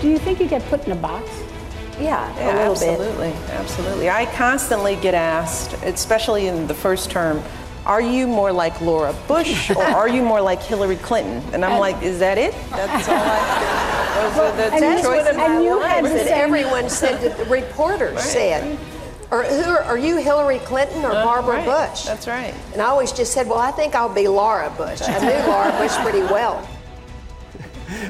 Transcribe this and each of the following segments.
Do you think you get put in a box? Yeah, a little absolutely, bit. Absolutely. I constantly get asked, especially in the first term, are you more like Laura Bush or are you more like Hillary Clinton? And I'm like, is that it? That's all those are the two choices. And you had that everyone said, that the reporters said, or are you Hillary Clinton or Barbara Bush? That's right. And I always just said, well, I think I'll be Laura Bush. I knew Laura Bush pretty well.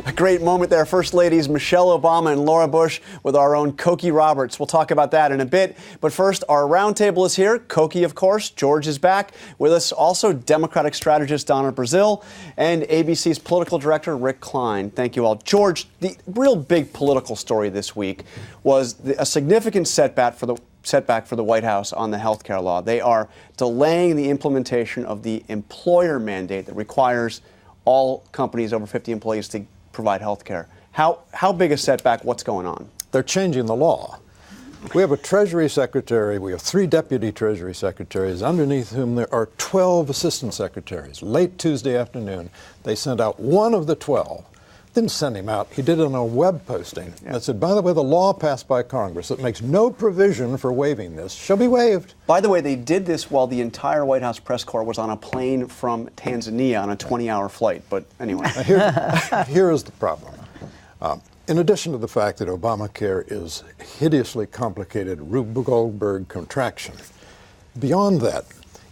A great moment there. First Ladies Michelle Obama and Laura Bush with our own Cokie Roberts. We'll talk about that in a bit. But first, our roundtable is here. Cokie, of course. George is back with us. Also, Democratic strategist Donna Brazile and ABC's political director Rick Klein. Thank you all. George, the real big political story this week was a significant setback for the White House on the health care law. They are delaying the implementation of the employer mandate that requires all companies over 50 employees to provide health care. How big a setback? What's going on? They're changing the law. We have a Treasury Secretary. We have 3 Deputy Treasury Secretaries, underneath whom there are 12 Assistant Secretaries. Late Tuesday afternoon, they sent out one of the 12. Didn't send him out. He did it on a web posting that said, by the way, the law passed by Congress that makes no provision for waiving this shall be waived. By the way, they did this while the entire White House press corps was on a plane from Tanzania on a 20-hour flight. But anyway. Here is the problem. In addition to the fact that Obamacare is hideously complicated Rube Goldberg contraction, beyond that,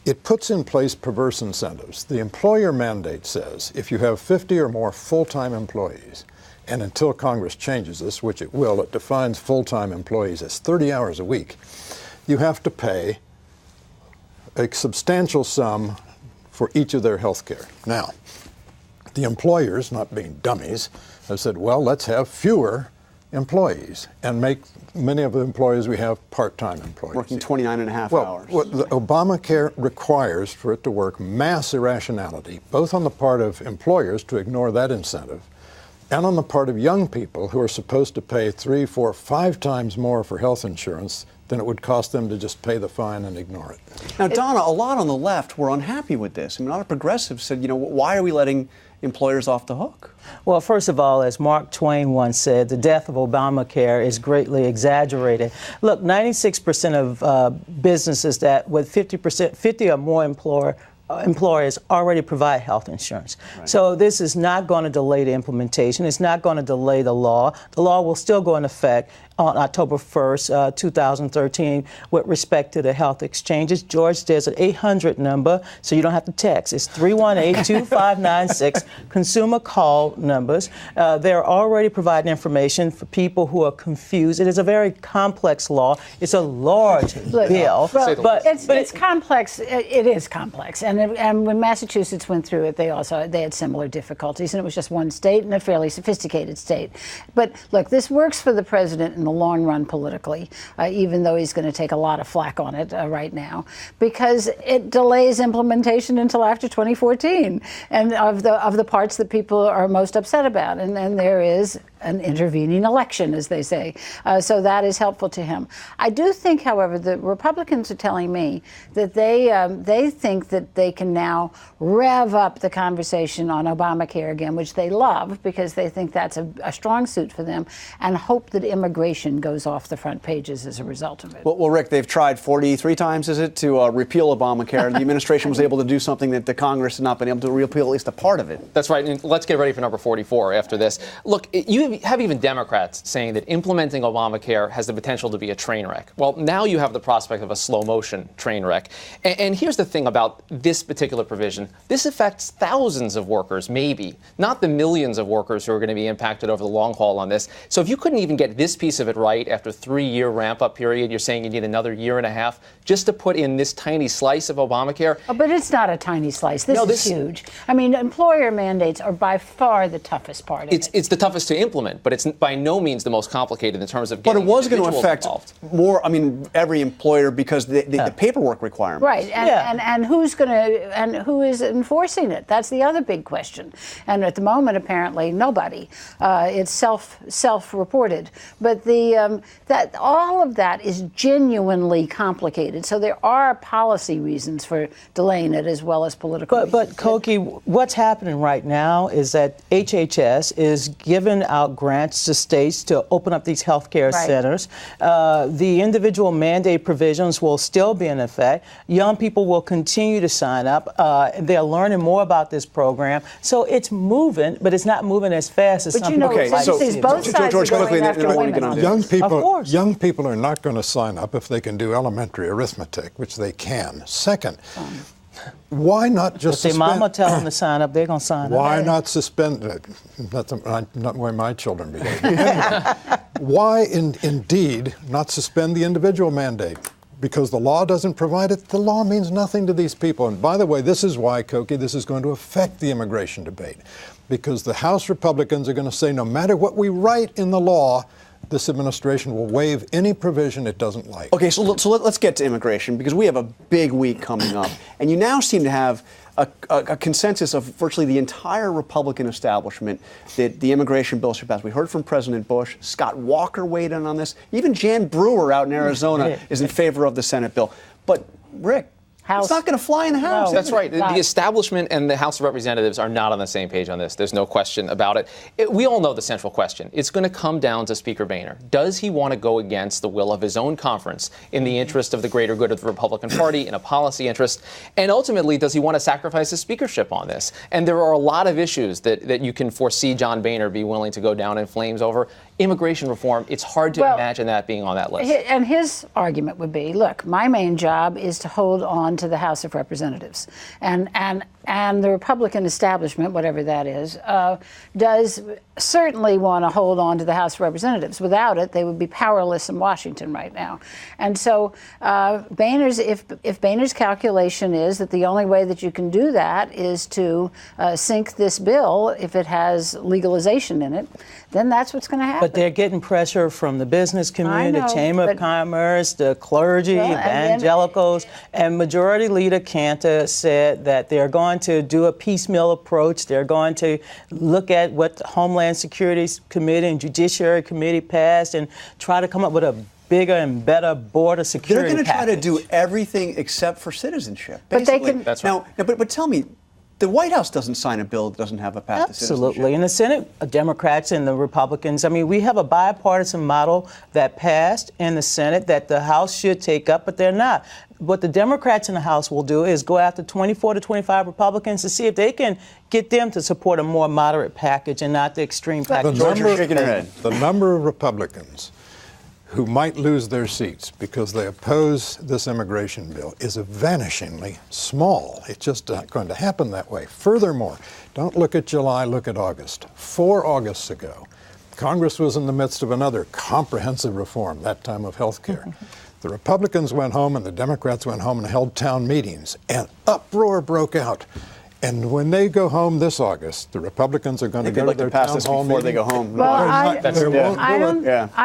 it puts in place perverse incentives. The employer mandate says if you have 50 or more full-time employees, and until Congress changes this, which it will, it defines full-time employees as 30 hours a week, you have to pay a substantial sum for each of their health care. Now, the employers, not being dummies, have said, well, let's have fewer employees and make many of the employees we have part-time employees. Working 29 and a half hours. What the Obamacare requires for it to work mass irrationality, both on the part of employers to ignore that incentive and on the part of young people who are supposed to pay 3, 4, 5 times more for health insurance than it would cost them to just pay the fine and ignore it. Now, Donna, a lot on the left were unhappy with this. I mean, a lot of progressives said, why are we letting employers off the hook? Well, first of all, as Mark Twain once said, the death of Obamacare is greatly exaggerated. Look, 96% of businesses that with 50 or more employers already provide health insurance. Right. So this is not going to delay the implementation. It's not going to delay the law. The law will still go into effect on October 1st, 2013, with respect to the health exchanges. George, there's an 800 number, so you don't have to text. It's 318-2596, consumer call numbers. They're already providing information for people who are confused. It is a very complex law. It's a large bill. Well, but it's complex. It is complex. And when Massachusetts went through it, they had similar difficulties, and it was just one state and a fairly sophisticated state. But look, this works for the president in the long run politically, even though he's going to take a lot of flack on it right now, because it delays implementation until after 2014, and of the parts that people are most upset about, and then there is an intervening election, as they say. So that is helpful to him. I do think, however, the Republicans are telling me that they think that they can now rev up the conversation on Obamacare again, which they love because they think that's a strong suit for them, and hope that immigration goes off the front pages as a result of it. Well, Rick, they've tried 43 times, is it, to repeal Obamacare. The administration was able to do something that the Congress had not been able to repeal, at least a part of it. That's right. And let's get ready for number 44 after this. Look, you have even Democrats saying that implementing Obamacare has the potential to be a train wreck. Well, now you have the prospect of a slow-motion train wreck. And here's the thing about this particular provision. This affects thousands of workers, maybe, not the millions of workers who are going to be impacted over the long haul on this. So if you couldn't even get this piece of it right after a 3-year ramp-up period, you're saying you need another year and a half just to put in this tiny slice of Obamacare? Oh, but it's not a tiny slice. This is huge. I mean, employer mandates are by far the toughest part of it. It's the toughest to implement, but it's by no means the most complicated in terms of getting individuals involved. But it was going to affect more, every employer because the paperwork requirement. Right, and who is enforcing it? That's the other big question. And at the moment, apparently, nobody. It's self-reported. But that all of that is genuinely complicated. So there are policy reasons for delaying it as well as political reasons. But Cokie, what's happening right now is that HHS is giving out out grants to states to open up these health care centers. The individual mandate provisions will still be in effect. Young people will continue to sign up. They're learning more about this program. So it's moving, but it's not moving as fast as some people like to see. Both sides George, are going after quickly, women. Young people are not going to sign up if they can do elementary arithmetic, which they can. Second, why not just suspend? If their mama tell them to sign up, they're going to sign up. Why not suspend? That's not the way my children behave. Why, indeed, not suspend the individual mandate? Because the law doesn't provide it. The law means nothing to these people. And by the way, this is why, Cokie, this is going to affect the immigration debate. Because the House Republicans are going to say, no matter what we write in the law, this administration will waive any provision it doesn't like. Okay, so let's get to immigration, because we have a big week coming up. And you now seem to have a consensus of virtually the entire Republican establishment that the immigration bill should pass. We heard from President Bush. Scott Walker weighed in on this. Even Jan Brewer out in Arizona is in favor of the Senate bill. But, Rick, it's not going to fly in the House. That's right. The establishment and the House of Representatives are not on the same page on this. There's no question about it. We all know the central question. It's going to come down to Speaker Boehner. Does he want to go against the will of his own conference in the interest of the greater good of the Republican Party, in a policy interest? And ultimately, does he want to sacrifice his speakership on this? And there are a lot of issues that you can foresee John Boehner be willing to go down in flames over. Immigration reform, it's hard to imagine that being on that list. And his argument would be, look, my main job is to hold on to the House of Representatives. And the Republican establishment, whatever that is, does certainly want to hold on to the House of Representatives. Without it, they would be powerless in Washington right now. And so if Boehner's calculation is that the only way that you can do that is to sink this bill if it has legalization in it, then that's what's going to happen. But they're getting pressure from the business community, the Chamber of Commerce, the clergy, evangelicals, and Majority Leader Cantor said that they're going to do a piecemeal approach. They're going to look at what the Homeland Security Committee and Judiciary Committee passed and try to come up with a bigger and better border security They're going to try to package. do everything except for citizenship. But they can. That's right. Now, but tell me, the White House doesn't sign a bill that doesn't have a path to citizenship. Absolutely. In the Senate, Democrats and the Republicans, I mean, we have a bipartisan model that passed in the Senate that the House should take up, but they're not. What the Democrats in the House will do is go after 24 to 25 Republicans to see if they can get them to support a more moderate package and not the extreme package. George, you're shaking your head. The number of Republicans who might lose their seats because they oppose this immigration bill is vanishingly small. It's just not going to happen that way. Furthermore, don't look at July, look at August. 4 Augusts ago, Congress was in the midst of another comprehensive reform, that time of health care. The Republicans went home and the Democrats went home and held town meetings, and uproar broke out. And when they go home this August, the Republicans are going to go to their town hall before meeting. they go home. Well, I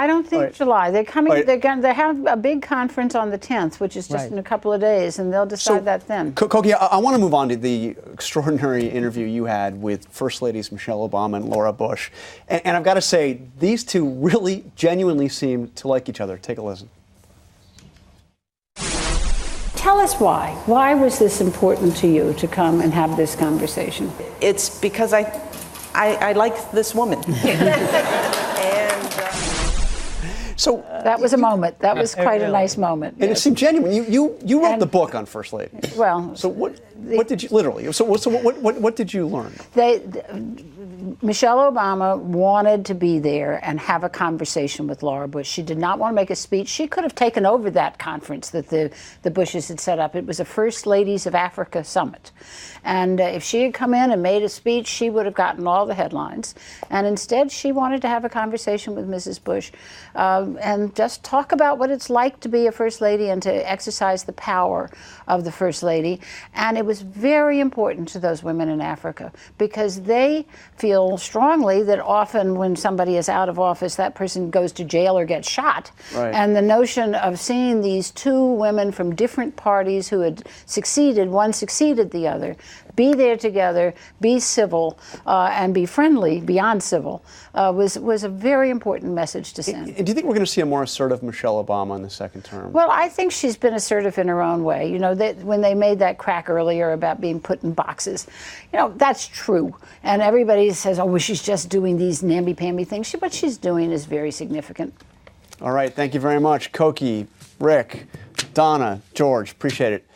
don't think Right. July. They're coming. Right. They have a big conference on the 10th, which is just in a couple of days, and they'll decide that then. Cokie, I want to move on to the extraordinary interview you had with First Ladies Michelle Obama and Laura Bush. And I've got to say, these two really genuinely seem to like each other. Take a listen. Tell us why. Why was this important to you to come and have this conversation? It's because I like this woman. So that was a moment. That was quite a nice moment. And it seemed genuine. You wrote the book on First Lady. Well, so what did you literally? So what did you learn? Michelle Obama wanted to be there and have a conversation with Laura Bush. She did not want to make a speech. She could have taken over that conference that the Bushes had set up. It was a First Ladies of Africa summit. And if she had come in and made a speech, she would have gotten all the headlines. And instead, she wanted to have a conversation with Mrs. Bush and just talk about what it's like to be a First Lady and to exercise the power of the First Lady. And it was very important to those women in Africa because they feel strongly that often when somebody is out of office, that person goes to jail or gets shot. Right. And the notion of seeing these two women from different parties who had succeeded, one succeeded the other, be there together, be civil, and be friendly beyond civil, was a very important message to send. Do you think we're going going to see a more assertive Michelle Obama in the second term? Well, I think she's been assertive in her own way. You know, when they made that crack earlier about being put in boxes, you know, that's true. And everybody says, oh, well, she's just doing these namby-pamby things. What she's doing is very significant. All right. Thank you very much. Cokie, Rick, Donna, George, appreciate it.